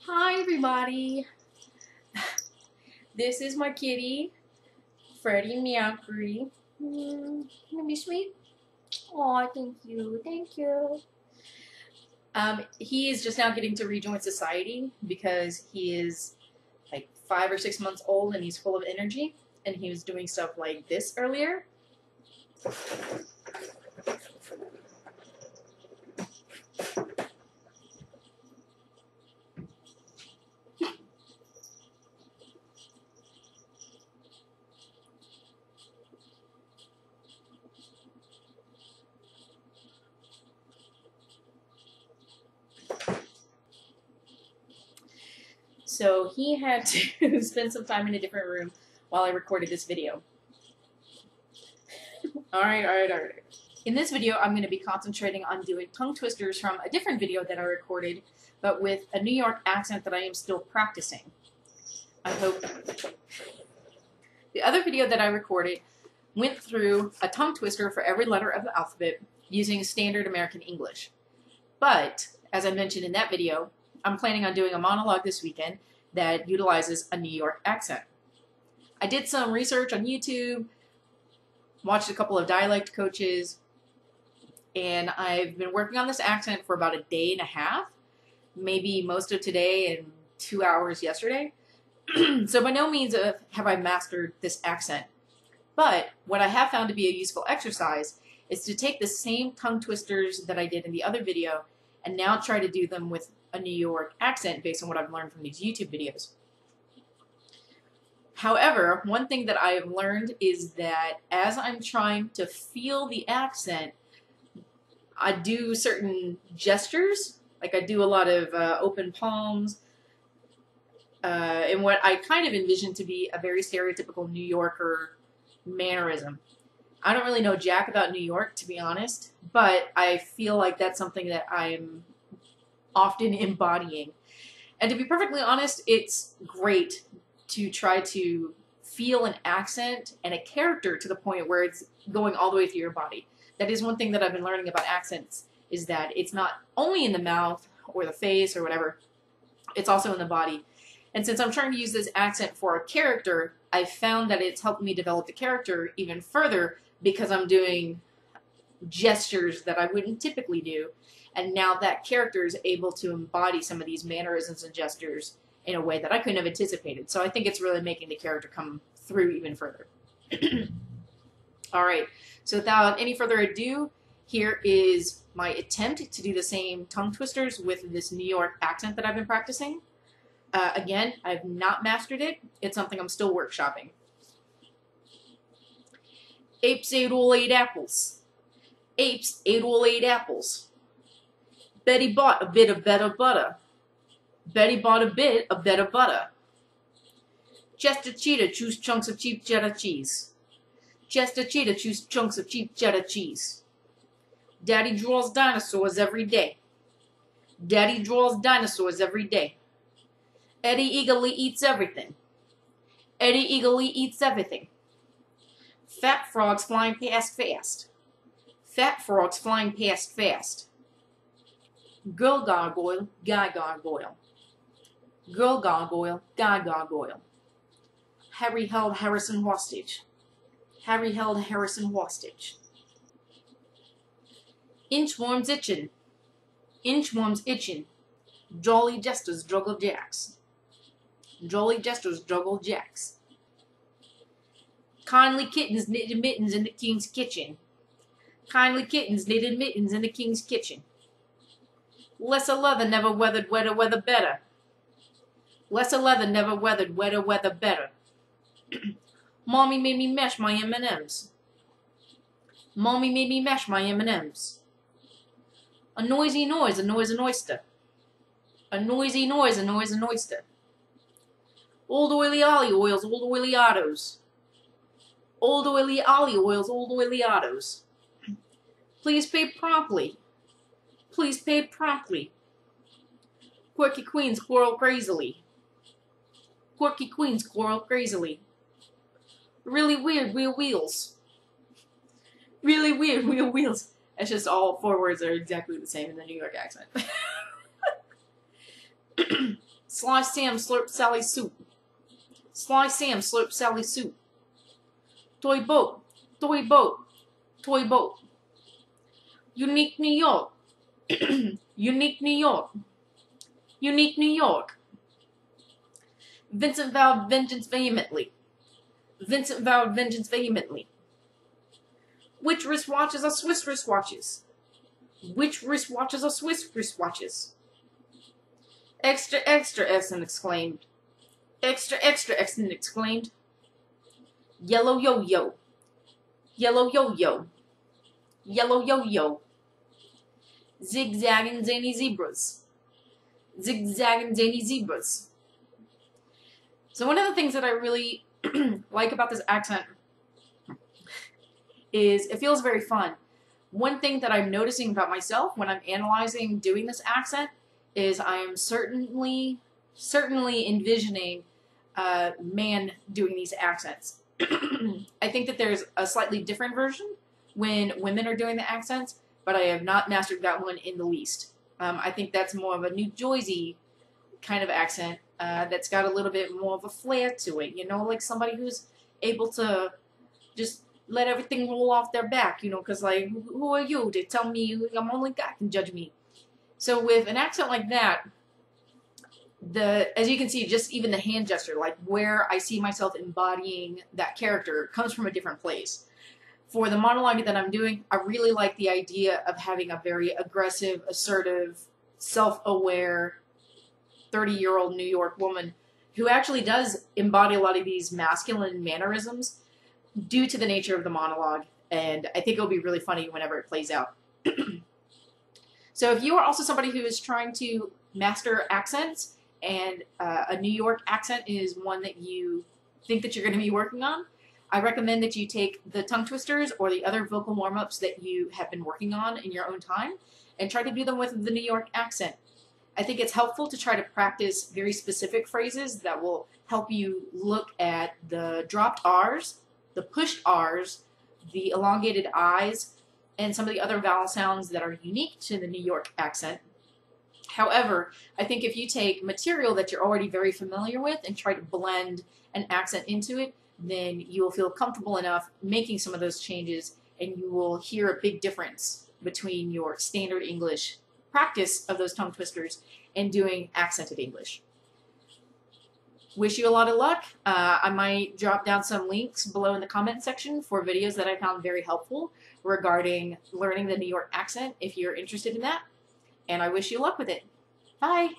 Hi everybody, this is my kitty, Freddie Mercury. Gonna be sweet? Oh, thank you, thank you. He is just now getting to rejoin society because he is like 5 or 6 months old and he's full of energy, and he was doing stuff like this earlier. So he had to spend some time in a different room while I recorded this video. Alright. In this video, I'm going to be concentrating on doing tongue twisters from a different video that I recorded, but with a New York accent that I am still practicing. I hope. The other video that I recorded went through a tongue twister for every letter of the alphabet using standard American English. But, as I mentioned in that video, I'm planning on doing a monologue this weekend that utilizes a New York accent. I did some research on YouTube, watched a couple of dialect coaches, and I've been working on this accent for about a day and a half, maybe most of today and 2 hours yesterday. So by no means have I mastered this accent. But what I have found to be a useful exercise is to take the same tongue twisters that I did in the other video and now try to do them with a New York accent based on what I've learned from these YouTube videos. However, one thing that I have learned is that as I'm trying to feel the accent, I do certain gestures, like I do a lot of open palms, and what I kind of envision to be a very stereotypical New Yorker mannerism. I don't really know jack about New York, to be honest, but I feel like that's something that I'm often embodying. And to be perfectly honest, it's great to try to feel an accent and a character to the point where it's going all the way through your body. That is one thing that I've been learning about accents, is that it's not only in the mouth or the face or whatever, it's also in the body. And since I'm trying to use this accent for a character, I've found that it's helped me develop the character even further because I'm doing gestures that I wouldn't typically do. And now that character is able to embody some of these mannerisms and gestures in a way that I couldn't have anticipated. So I think it's really making the character come through even further. All right, so without any further ado, here is my attempt to do the same tongue twisters with this New York accent that I've been practicing. Again, I've not mastered it. It's something I'm still workshopping. Apes ate all 8 apples. Apes ate all 8 apples. Betty bought a bit of better butter. Betty bought a bit of better butter. Chester Cheetah chews chunks of cheap cheddar cheese. Chester Cheetah chews chunks of cheap cheddar cheese. Daddy draws dinosaurs every day. Daddy draws dinosaurs every day. Eddie eagerly eats everything. Eddie eagerly eats everything. Fat frogs flying past fast. Fat frogs flying past fast. Girl gargoyle, guy gargoyle. Girl gargoyle, guy gargoyle. Harry held Harrison hostage. Harry held Harrison hostage. Inchworm's itching. Inchworm's itching. Jolly jesters juggle jacks. Jolly jesters juggle jacks. Kindly kittens knitted mittens in the king's kitchen. Kindly kittens knitted mittens in the king's kitchen. Lesser leather never weathered wetter weather better. Lesser leather never weathered wetter weather better. Mommy made me mash my M&Ms. Mommy made me mash my M&Ms. A noisy noise annoys an oyster. A noisy noise annoys an oyster. Old oily ollie oils, old oily ottos. Old oily ollie oils, old oily ottos. Please pay promptly. Please pay promptly. Quirky queens quarrel crazily. Quirky queens quarrel crazily. Really weird wheel wheels. Really weird wheel wheels. It's just all 4 words are exactly the same in the New York accent. Sly Sam slurp Sally soup. Sly Sam slurp Sally soup. Toy boat, toy boat, toy boat. Unique New York. Unique New York. Unique New York. Vincent vowed vengeance vehemently. Vincent vowed vengeance vehemently. Which wristwatches are Swiss wristwatches? Which wristwatches are Swiss wristwatches? Extra, extra, Exton exclaimed. Extra, extra, Exton exclaimed. Yellow yo-yo. Yellow yo-yo. Yellow yo-yo. Zigzag and zany zebras. Zigzag and zany zebras. So one of the things that I really like about this accent is it feels very fun. One thing that I'm noticing about myself when I'm analyzing doing this accent is I am certainly envisioning a man doing these accents. I think that there's a slightly different version when women are doing the accents, but I have not mastered that one in the least. I think that's more of a New Jersey kind of accent that's got a little bit more of a flair to it, you know, like somebody who's able to just let everything roll off their back, you know, because, like, who are you to tell me I'm only God can judge me? So with an accent like that, as you can see, just even the hand gesture, like where I see myself embodying that character comes from a different place. For the monologue that I'm doing, I really like the idea of having a very aggressive, assertive, self-aware 30-year-old New York woman who actually does embody a lot of these masculine mannerisms due to the nature of the monologue, and I think it'll be really funny whenever it plays out. So if you are also somebody who is trying to master accents, and a New York accent is one that you think that you're going to be working on, I recommend that you take the tongue twisters or the other vocal warm-ups that you have been working on in your own time and try to do them with the New York accent. I think it's helpful to try to practice very specific phrases that will help you look at the dropped R's, the pushed R's, the elongated I's, and some of the other vowel sounds that are unique to the New York accent. However, I think if you take material that you're already very familiar with and try to blend an accent into it, then you will feel comfortable enough making some of those changes, and you will hear a big difference between your standard English practice of those tongue twisters and doing accented English. Wish you a lot of luck. I might drop down some links below in the comment section for videos that I found very helpful regarding learning the New York accent if you're interested in that. And I wish you luck with it. Bye.